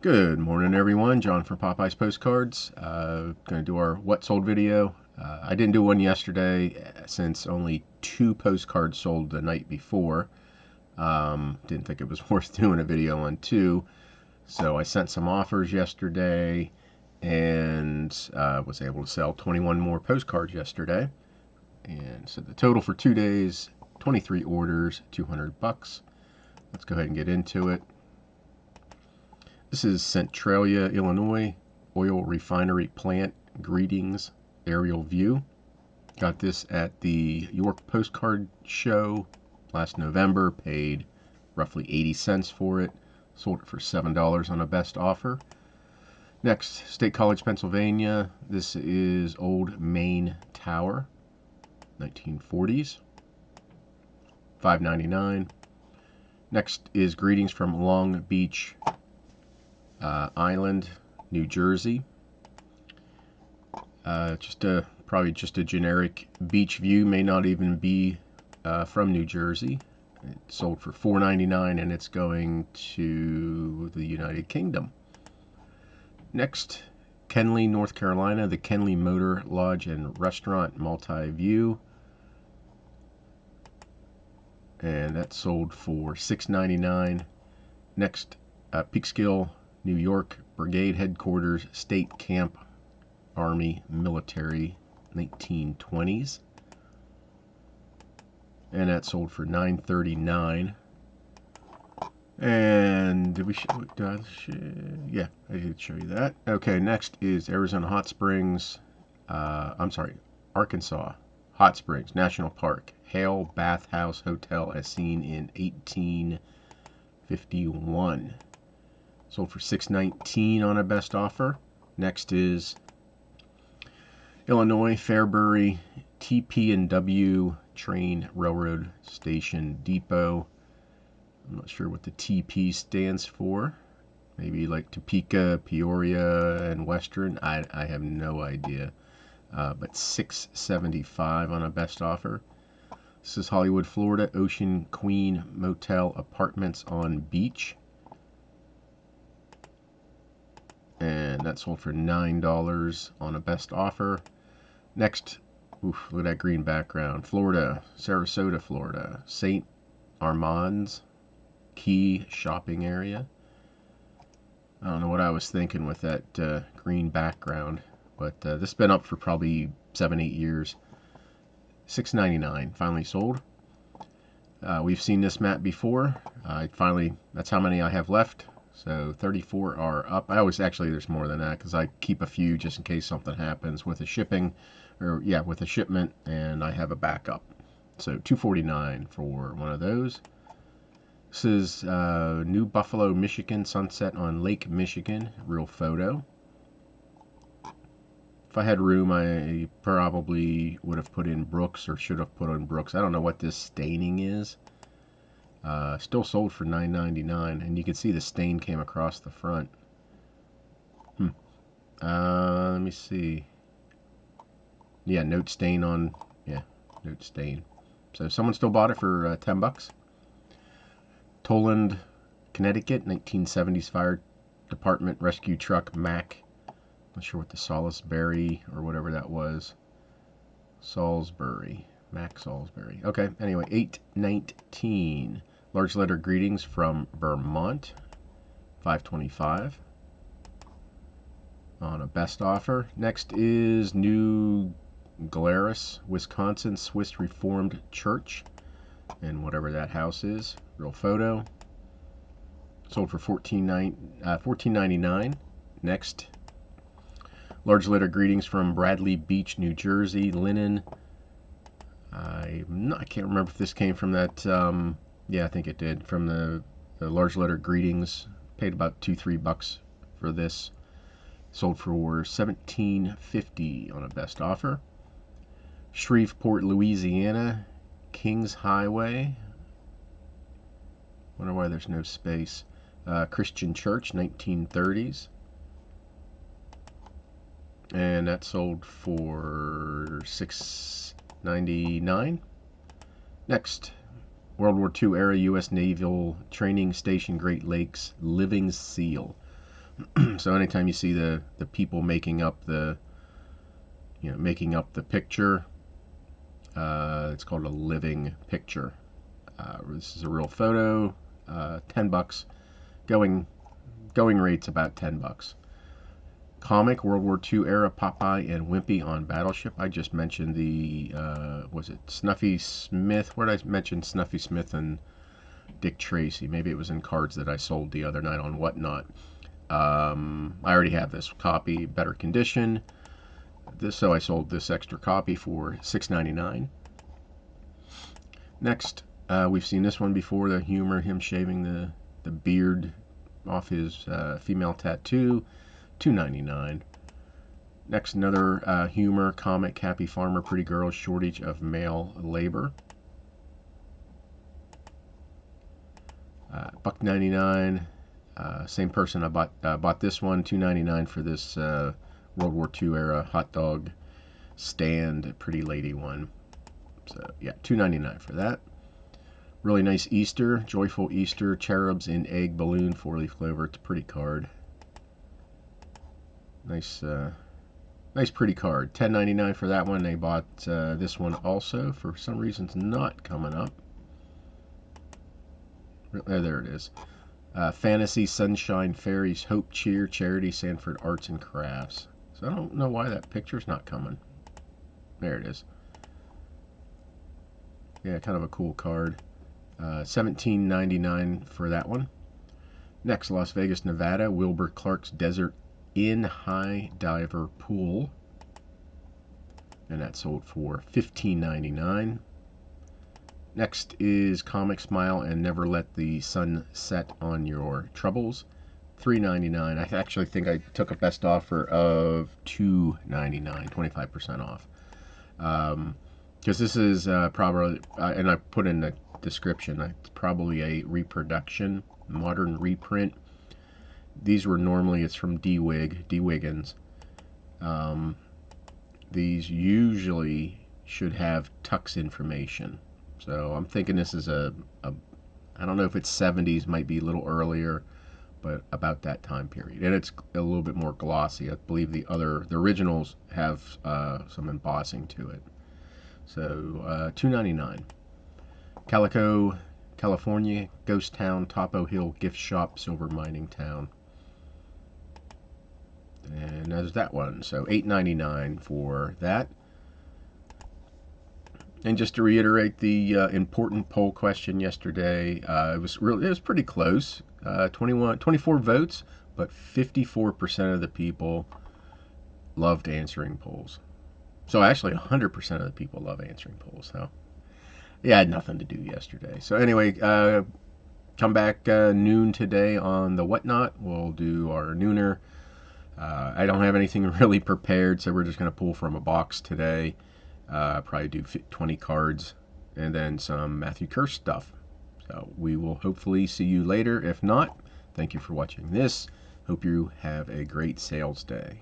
Good morning, everyone. John from Popeyes Postcards. Going to do our what sold video. I didn't do one yesterday since only 2 postcards sold the night before. Didn't think it was worth doing a video on 2, so I sent some offers yesterday and was able to sell 21 more postcards yesterday. And so the total for 2 days, 23 orders, $200. Let's go ahead and get into it. This is Centralia, Illinois, oil refinery plant. Greetings, aerial view. Got this at the York Postcard Show last November. Paid roughly 80 cents for it. Sold it for $7 on a best offer. Next, State College, Pennsylvania. This is Old Main Tower, 1940s. $5.99. Next is Greetings from Long Beach Island, New Jersey. Probably just a generic beach view, may not even be from New Jersey. It sold for $4.99 and it's going to the United Kingdom. Next, Kenly, North Carolina, the Kenly Motor Lodge and Restaurant, multi-view. And that sold for $6.99. Next, Peekskill, New York, Brigade Headquarters, State Camp, Army, Military, 1920s. And that sold for $9.39. And did we show it? Yeah, I did show you that. Okay, next is Arizona Hot Springs. Arkansas Hot Springs National Park. Hale Bathhouse Hotel as seen in 1851. Sold for $6.19 on a best offer. Next is Illinois Fairbury TP&W Train Railroad Station Depot. I'm not sure what the TP stands for. Maybe like Topeka, Peoria, and Western. I have no idea. But $6.75 on a best offer. This is Hollywood, Florida, Ocean Queen Motel Apartments on Beach. And that sold for $9 on a best offer. Next, oof, look at that green background. Florida, Sarasota, Florida, St. Armand's Key shopping area. I don't know what I was thinking with that green background, but this has been up for probably 7-8 years. $6.99, finally sold. We've seen this map before. That's how many I have left. So 34 are up. There's more than that because I keep a few just in case something happens with a shipment, and I have a backup. So $2.49 for one of those. This is New Buffalo, Michigan, sunset on Lake Michigan, real photo. If I had room, I probably would have put in Brooks, or should have put in Brooks. I don't know what this staining is. Still sold for $9.99, and you can see the stain came across the front. Let me see. Yeah, note stain on. Yeah, note stain. So someone still bought it for $10. Toland, Connecticut, 1970s fire department rescue truck Mac. Not sure what the Salisbury or whatever that was. Salisbury. Mac Salisbury. Okay, anyway, $8.19. Large letter greetings from Vermont. $5.25 on a best offer. Next is New Glarus, Wisconsin, Swiss Reformed Church, and whatever that house is. Real photo. Sold for $14.99. Next, large letter greetings from Bradley Beach, New Jersey. Linen. I can't remember if this came from that. Yeah, I think it did. From the large letter greetings. Paid about $2-3 for this. Sold for $17.50 on a best offer. Shreveport, Louisiana, Kings Highway. Wonder why there's no space. Christian Church, 1930s. And that sold for $6.99. Next, World War II era U.S. Naval Training Station, Great Lakes, Living Seal. So anytime you see the people making up the picture, it's called a living picture. This is a real photo. $10. Going rate's about $10. Comic, World War II era Popeye and Wimpy on Battleship. I just mentioned the was it Snuffy Smith? Where did I mention Snuffy Smith and Dick Tracy? Maybe it was in cards that I sold the other night on WhatNot. I already have this copy, better condition. So I sold this extra copy for $6.99. Next, we've seen this one before. The humor, him shaving the beard off his female tattoo, $2.99. Next, another humor comic, Happy Farmer, Pretty Girls, Shortage of Male Labor. $1.99. Same person I bought this one, $2.99 for this World War II era hot dog stand, pretty lady one. So yeah, $2.99 for that. Really nice Easter, Joyful Easter, cherubs in egg balloon, 4-leaf clover. It's a pretty card. Nice, nice pretty card. $10.99 for that one. They bought this one also. For some reason, it's not coming up. There it is. Fantasy, Sunshine, Fairies, Hope, Cheer, Charity, Sanford Arts and Crafts. So I don't know why that picture's not coming. There it is. Yeah, kind of a cool card. $17.99 for that one. Next, Las Vegas, Nevada, Wilbur Clark's Desert Inn High Diver Pool. And that sold for $15.99. Next is Comic Smile and Never Let the Sun Set on Your Troubles. $3.99. I actually think I took a best offer of $2.99, 25% off. Because this is probably, and I put in the description, it's probably a reproduction, modern reprint. These were normally, it's from D Wiggins. These usually should have tux information. So I'm thinking this is I don't know if it's 70s, might be a little earlier, but about that time period. And it's a little bit more glossy. I believe the originals have some embossing to it. So $2.99. Calico, California, Ghost Town, Topo Hill, Gift Shop, Silver Mining Town. And there's that one. So $8.99 for that. And just to reiterate the important poll question yesterday, it was pretty close. 24 votes, but 54% of the people loved answering polls. So actually 100% of the people love answering polls. So yeah, I had nothing to do yesterday. So anyway, come back noon today on the WhatNot. We'll do our nooner. I don't have anything really prepared, so we're just going to pull from a box today. Probably do 20 cards and then some Matthew Kerr stuff. So we will hopefully see you later. If not, thank you for watching this. Hope you have a great sales day.